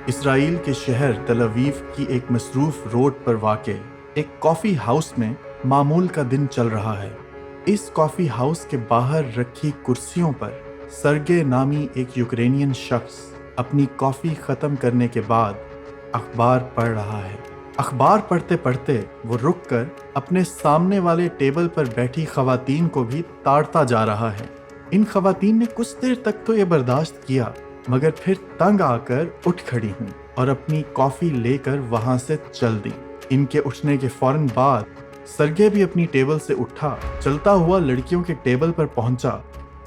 اسرائیل کے شہر تل اویو کی ایک مصروف روڈ پر واقع ایک کافی ہاؤس میں معمول کا دن چل رہا ہے۔ اس کافی ہاؤس کے باہر رکھی کرسیوں پر سرگے نامی ایک یوکرینین شخص اپنی کافی ختم کرنے کے بعد اخبار پڑھ رہا ہے۔ اخبار پڑھتے پڑھتے وہ رک کر اپنے سامنے والے ٹیبل پر بیٹھی خواتین کو بھی تاڑتا جا رہا ہے۔ ان خواتین نے کچھ دیر تک تو یہ برداشت کیا، مگر پھر تنگ آ کر اٹھ کھڑی ہوئیں اور اپنی کافی لے کر وہاں سے چل دی۔ ان کے اٹھنے کے فوراً بعد سرگے بھی اپنی ٹیبل سے اٹھا، چلتا ہوا لڑکیوں کے ٹیبل پر پہنچا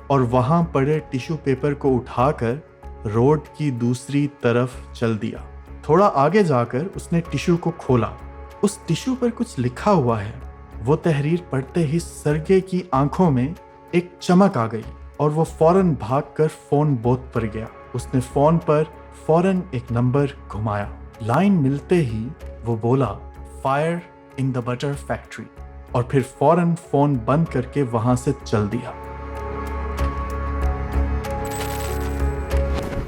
اور وہاں پڑے ٹیشو پیپر کو اٹھا کر روڈ کی دوسری طرف چل دیا۔ تھوڑا آگے جا کر اس نے ٹیشو کو کھولا۔ اس ٹیشو پر کچھ لکھا ہوا ہے۔ وہ تحریر پڑھتے ہی سرگے کی آنکھوں میں ایک چمک آ گئی اور وہ فوراً بھاگ کر فون بوتھ پر گیا۔ اس نے فون پر فوراً ایک نمبر گھمایا۔ لائن ملتے ہی وہ بولا، فائر ان دا بٹر فیکٹری، اور پھر فوراً فون بند کر کے وہاں سے چل دیا۔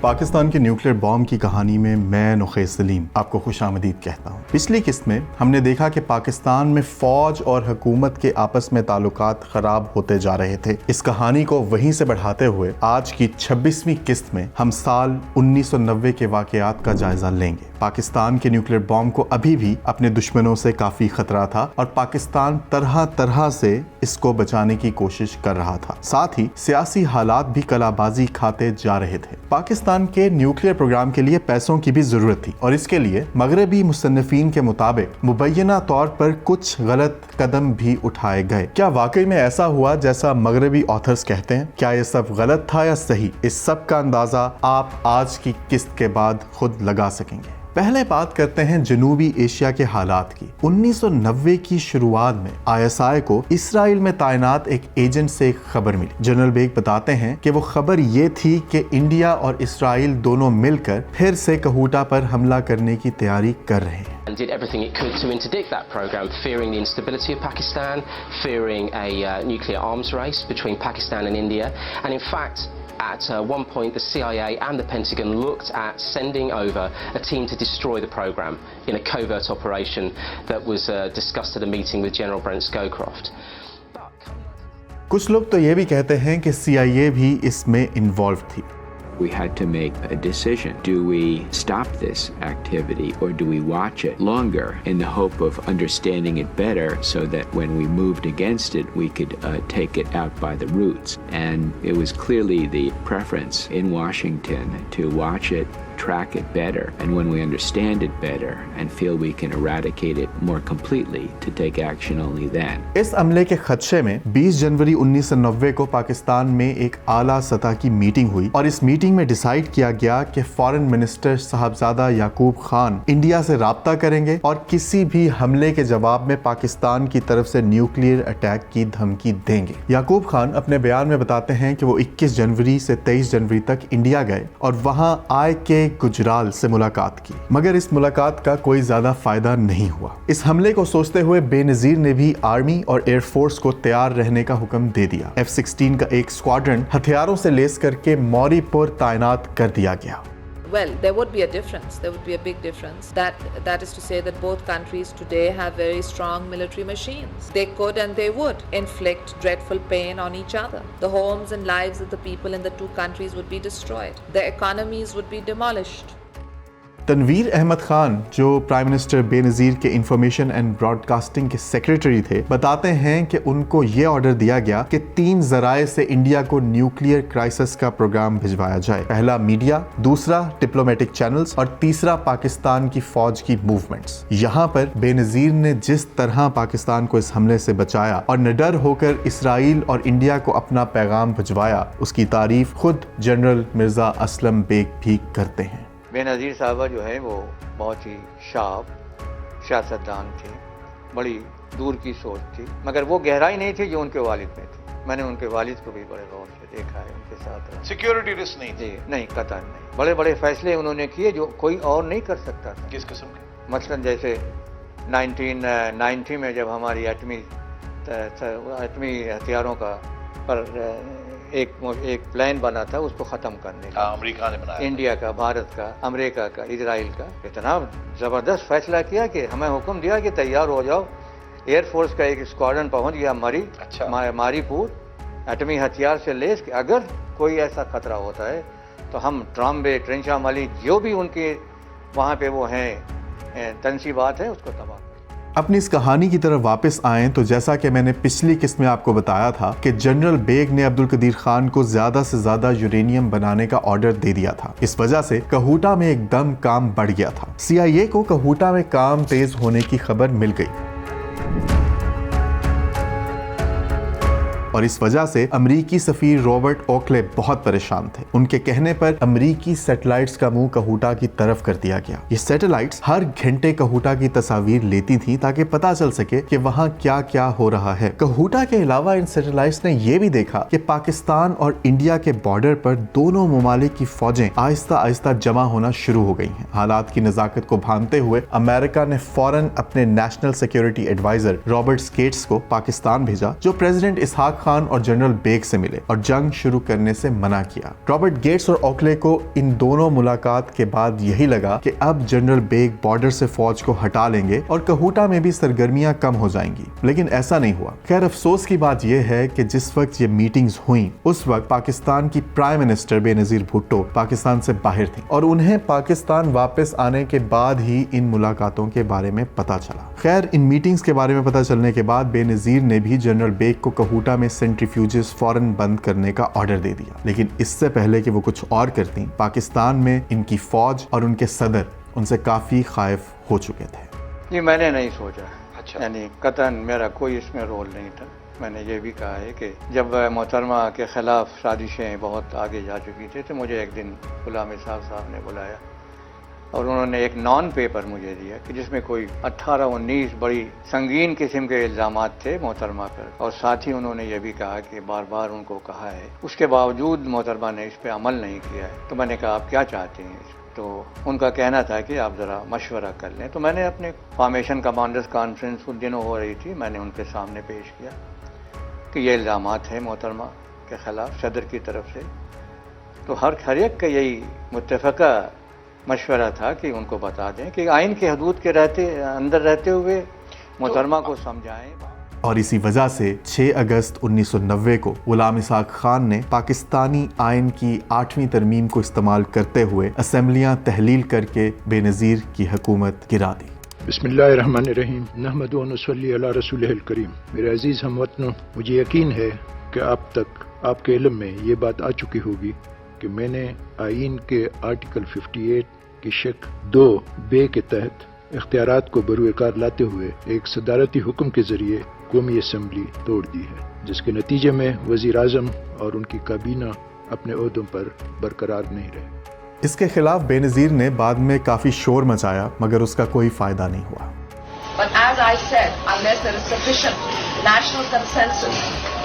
پاکستان کے نیوکلیر بام کی کہانی میں میں نخیل سلیم آپ کو خوش آمدید کہتا ہوں۔ پچھلی قسط میں ہم نے دیکھا کہ پاکستان میں فوج اور حکومت کے آپس میں تعلقات خراب ہوتے جا رہے تھے۔ اس کہانی کو وہیں سے بڑھاتے ہوئے آج کی 26ویں قسط میں ہم سال 1990 کے واقعات کا جائزہ لیں گے۔ پاکستان کے نیوکلیر بام کو ابھی بھی اپنے دشمنوں سے کافی خطرہ تھا اور پاکستان طرح طرح سے اس کو بچانے کی کوشش کر رہا تھا۔ ساتھ ہی سیاسی حالات بھی کلابازی کھاتے جا رہے تھے۔ پاکستان کے نیوکلیر پروگرام کے لیے پیسوں کی بھی ضرورت تھی اور اس کے لیے مغربی مصنفین کے مطابق مبینہ طور پر کچھ غلط قدم بھی اٹھائے گئے۔ کیا واقعی میں ایسا ہوا جیسا مغربی آتھرز کہتے ہیں؟ کیا یہ سب غلط تھا یا صحیح؟ اس سب کا اندازہ آپ آج کی قسط کے بعد خود لگا سکیں گے۔ پہلے بات کرتے ہیں جنوبی ایشیا کے حالات کی۔ 1990 کی شروعات میں ISI کو اسرائیل میں تعینات ایک ایجنٹ سے ایک خبر ملی۔ جنرل بیگ بتاتے ہیں کہ وہ خبر یہ تھی کہ انڈیا اور اسرائیل دونوں مل کر پھر سے کہوٹا پر حملہ کرنے کی تیاری کر رہے ہیں۔ And did everything it could to interdict that program, fearing the instability of Pakistan, fearing a nuclear arms race between Pakistan and India. And in fact, at one point, the CIA and the Pentagon looked at sending over a team to destroy the program in a covert operation that was discussed at a meeting with General Brent Scowcroft. کچھ لوگ تو یہ بھی کہتے ہیں کہ CIA بھی اس میں انوالو تھی۔ We had to make a decision. Do we stop this activity or do we watch it longer in the hope of understanding it better so that when we moved against it, we could take it out by the roots? And it was clearly the preference in Washington to watch it, track it better, and when we understand it better and feel we can eradicate it more completely, to take action only then. اس عملے کے خدشے میں 20 جنوری 1990 کو پاکستان میں ایک اعلیٰ سطح کی meeting ہوئی اور اس میٹنگ میں ڈیسائیڈ کیا گیا کہ فارن منسٹر صاحبزادہ یعقوب خان انڈیا سے رابطہ کریں گے اور کسی بھی حملے کے جواب میں پاکستان کی طرف سے نیوکلیئر اٹیک کی دھمکی دیں گے۔ یعقوب خان اپنے بیان میں بتاتے ہیں کہ وہ 21 جنوری سے 23 جنوری تک انڈیا گئے اور وہاں آئے کے گجرال سے ملاقات کی، مگر اس ملاقات کا کوئی زیادہ فائدہ نہیں ہوا۔ اس حملے کو سوچتے ہوئے بے نظیر نے بھی آرمی اور ایئر فورس کو تیار رہنے کا حکم دے دیا۔ F-16 کا ایک اسکواڈرن ہتھیاروں سے لیس کر کے موری پور تعینات کر دیا گیا۔ Well, there would be a difference. There would be a big difference. That is to say that both countries today have very strong military machines. They could and they would inflict dreadful pain on each other. The homes and lives of the people in the two countries would be destroyed. The economies would be demolished. Tanveer Ahmad Khan جو prime minister بے نظیر کے information and Broad casting کے secretary تھے، بتاتے ہیں کہ ان کو یہ آرڈر دیا گیا کہ 3 ذرائع سے انڈیا کو نیوکلیئر کرائسس کا پروگرام بھجوایا جائے۔ پہلا میڈیا، دوسرا ڈپلومیٹک چینلز اور تیسرا پاکستان کی فوج کی موومنٹس۔ یہاں پر بے نظیر نے جس طرح پاکستان کو اس حملے سے بچایا اور نڈر ہو کر اسرائیل اور انڈیا کو اپنا پیغام بھجوایا، اس کی تعریف خود جنرل مرزا اسلم بیگ بھی کرتے ہیں۔ بے نظیر صاحبہ جو ہے وہ بہت ہی شارپ سیاستدان تھی، بڑی دور کی سوچ تھی، مگر وہ گہرائی نہیں تھی جو ان کے والد میں تھی۔ میں نے ان کے والد کو بھی بڑے غور سے دیکھا ہے، ان کے ساتھ رہا۔ سیکیورٹی رسک نہیں تھی؟ جی نہیں، قطعاً نہیں۔ بڑے بڑے فیصلے انہوں نے کیے جو کوئی اور نہیں کر سکتا تھا۔ کس قسم کے؟ مثلاً جیسے 1990 میں جب ہماری ایٹمی ہتھیاروں کا پر ایک پلان بنا تھا اس کو ختم کرنے کا، امریکہ نے بنایا، انڈیا کا، بھارت کا، امریکہ کا، اسرائیل کا. اتنا زبردست فیصلہ کیا کہ ہمیں حکم دیا کہ تیار ہو جاؤ. ایئر فورس کا ایک اسکواڈرن پہنچ گیا ماری پور ایٹمی ہتھیار سے لیس کہ اگر کوئی ایسا خطرہ ہوتا ہے تو ہم ٹرامبے، ٹرنچامالی، جو بھی ان کے وہاں پہ وہ ہیں تنصیبات ہیں، اس کو تباہ. اپنی اس کہانی کی طرف واپس آئیں تو جیسا کہ میں نے پچھلی قسط میں آپ کو بتایا تھا کہ جنرل بیگ نے عبدالقدیر خان کو زیادہ سے زیادہ یورینیم بنانے کا آرڈر دے دیا تھا. اس وجہ سے کہوٹہ میں ایک دم کام بڑھ گیا تھا. CIA کو کہوٹہ میں کام تیز ہونے کی خبر مل گئی اور اس وجہ سے امریکی سفیر رابرٹ اوکلے بہت پریشان تھے. ان کے کہنے پر امریکی سیٹلائٹس کا منہ کہوٹہ کی طرف کر دیا گیا. یہ سیٹلائٹس ہر گھنٹے کہوٹہ کی تصاویر لیتی تھیں تاکہ پتہ چل سکے کہ وہاں کیا کیا ہو رہا ہے. کہوٹہ کے علاوہ ان سیٹلائٹس نے یہ بھی دیکھا کہ پاکستان اور انڈیا کے بارڈر پر دونوں ممالک کی فوجیں آہستہ آہستہ جمع ہونا شروع ہو گئی ہیں. حالات کی نزاکت کو بھانپتے ہوئے امریکہ نے فوراً اپنے national security adviser Robert Gates کو پاکستان بھیجا جو پریزیڈنٹ اسحاق خان اور جنرل بیگ سے ملے اور جنگ شروع کرنے سے منع کیا. رابرٹ گیٹس اور اوکلے کو ان دونوں ملاقات کے بعد یہی لگا کہ اب جنرل بیگ بارڈر سے فوج کو ہٹا لیں گے اور کہوٹہ میں بھی سرگرمیاں کم ہو جائیں گی، لیکن ایسا نہیں ہوا. خیر افسوس کی بات یہ ہے کہ جس وقت یہ میٹنگز ہوئیں اس وقت پاکستان کی پرائم منسٹر بے نظیر بھٹو پاکستان سے باہر تھیں اور انہیں پاکستان واپس آنے کے بعد ہی ان ملاقاتوں کے بارے میں پتہ چلا. خیر ان میٹنگز کے بارے میں پتہ چلنے کے بعد بے نظیر نے بھی جنرل بیگ کو کہوٹہ میں سینٹریفیوجز فوراً بند کرنے کا آرڈر دے دیا. لیکن اس سے پہلے کہ وہ کچھ اور کرتیں پاکستان میں ان کی فوج اور ان کے صدر ان سے کافی خائف ہو چکے تھے. یہ میں نے نہیں سوچا، یعنی قطعاً میرا کوئی اس میں رول نہیں تھا. میں نے یہ بھی کہا ہے کہ جب محترمہ کے خلاف سازشیں بہت آگے جا چکی تھی تو مجھے ایک دن غلام اسحاق صاحب نے بلایا اور انہوں نے ایک نان پیپر مجھے دیا کہ جس میں کوئی 18-19 بڑی سنگین قسم کے الزامات تھے محترمہ پر، اور ساتھ ہی انہوں نے یہ بھی کہا کہ بار بار ان کو کہا ہے، اس کے باوجود محترمہ نے اس پہ عمل نہیں کیا ہے. تو میں نے کہا آپ کیا چاہتے ہیں؟ تو ان کا کہنا تھا کہ آپ ذرا مشورہ کر لیں. تو میں نے اپنے فارمیشن کمانڈرز کانفرنس ان دنوں ہو رہی تھی، میں نے ان کے سامنے پیش کیا کہ یہ الزامات ہیں محترمہ کے خلاف صدر کی طرف سے. تو ہر ایک کا یہی متفقہ مشورہ تھا کہ ان کو بتا دیں کہ آئین کے حدود کے اندر رہتے ہوئے محترمہ کو سمجھائیں. اور اسی وجہ سے 6 اگست 1990 کو غلام اسحاق خان نے پاکستانی آئین کی 8ویں ترمیم کو استعمال کرتے ہوئے اسمبلیاں تحلیل کر کے بے نظیر کی حکومت گرا دی. بسم اللہ الرحمن الرحیم، نحمد و نصلی علی رسولہ الکریم. میرے عزیز ہم وطنوں، مجھے یقین ہے کہ اب تک آپ کے علم میں یہ بات آ چکی ہوگی کہ میں نے آئین کے آرٹیکل 58 کی شق 2 کے تحت اختیارات کو بروئے کار لاتے ہوئے ایک صدارتی حکم کے ذریعے قومی اسمبلی توڑ دی ہے، جس کے نتیجے میں وزیر اعظم اور ان کی کابینہ اپنے عہدوں پر برقرار نہیں رہے. اس کے خلاف بے نظیر نے بعد میں کافی شور مچایا مگر اس کا کوئی فائدہ نہیں ہوا. But as I said, unless there is sufficient national consensus,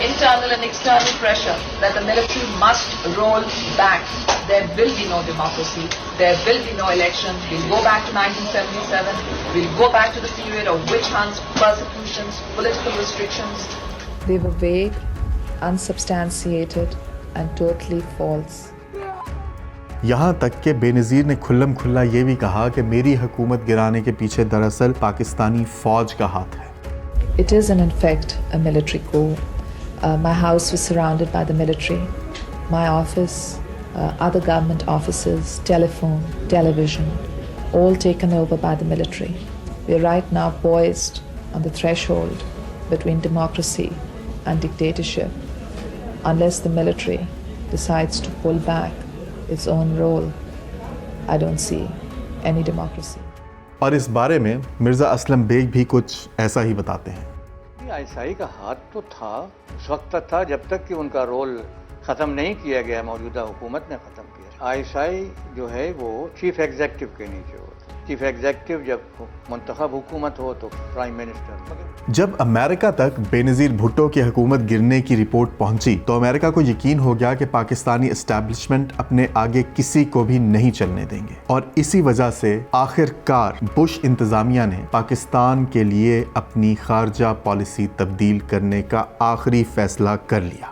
internal and external pressure that the military must roll back, there will be no democracy, there will be no election. We'll go back to 1977, we'll go back to the period of witch hunts, persecutions, political restrictions. They were vague, unsubstantiated and totally false. یہاں تک کہ بے نظیر نے کھلم کھلا یہ بھی کہا کہ میری حکومت گرانے کے پیچھے دراصل پاکستانی فوج کا ہاتھ ہے. It is in fact a military coup. My house was surrounded by the military. My office, other government offices, telephone, television, all taken over by the military. We are right now poised on the threshold between democracy and dictatorship. Unless the military decides to pull back its own role, I don't see any democracy. اور اس بارے میں Mirza Aslam bag بھی کچھ ایسا ہی بتاتے ہیں. آئیسائی کا ہاتھ تو تھا، اس وقت تک تھا جب تک کہ ان کا رول ختم نہیں کیا گیا، موجودہ حکومت نے ختم کیا. آئیسائی جو ہے وہ چیف ایگزیکٹو کے نیچے ہوتا ہے. چیف ایگزیکٹو جب منتخب حکومت ہو تو پرائم منسٹر. جب امریکہ تک بے نظیر بھٹو کی حکومت گرنے کی رپورٹ پہنچی تو امریکہ کو یقین ہو گیا کہ پاکستانی اسٹیبلشمنٹ اپنے آگے کسی کو بھی نہیں چلنے دیں گے، اور اسی وجہ سے آخر کار بش انتظامیہ نے پاکستان کے لیے اپنی خارجہ پالیسی تبدیل کرنے کا آخری فیصلہ کر لیا.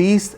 30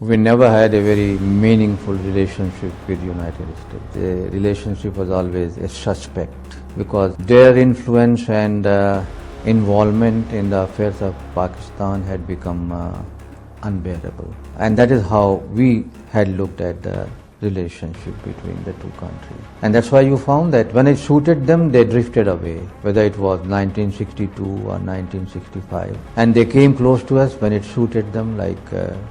We never had a very meaningful relationship with United States. The relationship was always a suspect because their influence and involvement in the affairs of Pakistan had become unbearable. And that is how we had looked at the relationship between the two countries. And that's why you found that when it suited them, they drifted away, whether it was 1962 or 1965. And they came close to us when it suited them, like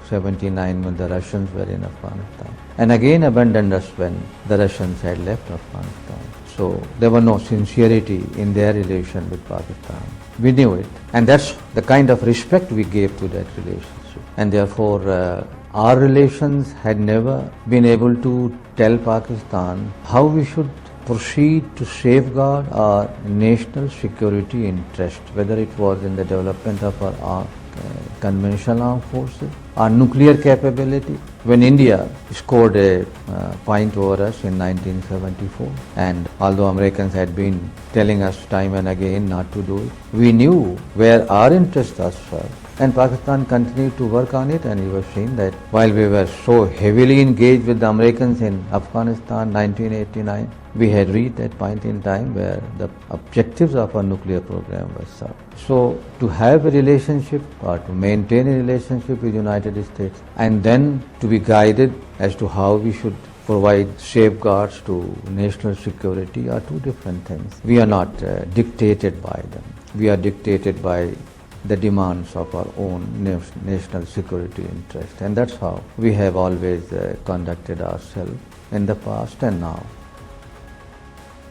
79 when the Russians were in Afghanistan. And again abandoned us when the Russians had left Afghanistan. So there was no sincerity in their relation with Pakistan. We knew it. And that's the kind of respect we gave to that relationship. And therefore, our relations had never been able to tell Pakistan how we should proceed to safeguard our national security interest, whether it was in the development of our conventional armed forces, our nuclear capability. When India scored a point over us in 1974, and although Americans had been telling us time and again not to do it, we knew where our interests are served. And Pakistan continued to work on it, and we were seeing that while we were so heavily engaged with the Americans in Afghanistan 1989, we had reached that point in time where the objectives of our nuclear program were served. So to have a relationship or to maintain a relationship with the United States and then to be guided as to how we should provide safeguards to national security are two different things. We are not dictated by them. We are dictated by the demands of our own national security interest, and that's how we have always conducted ourselves in the past and now.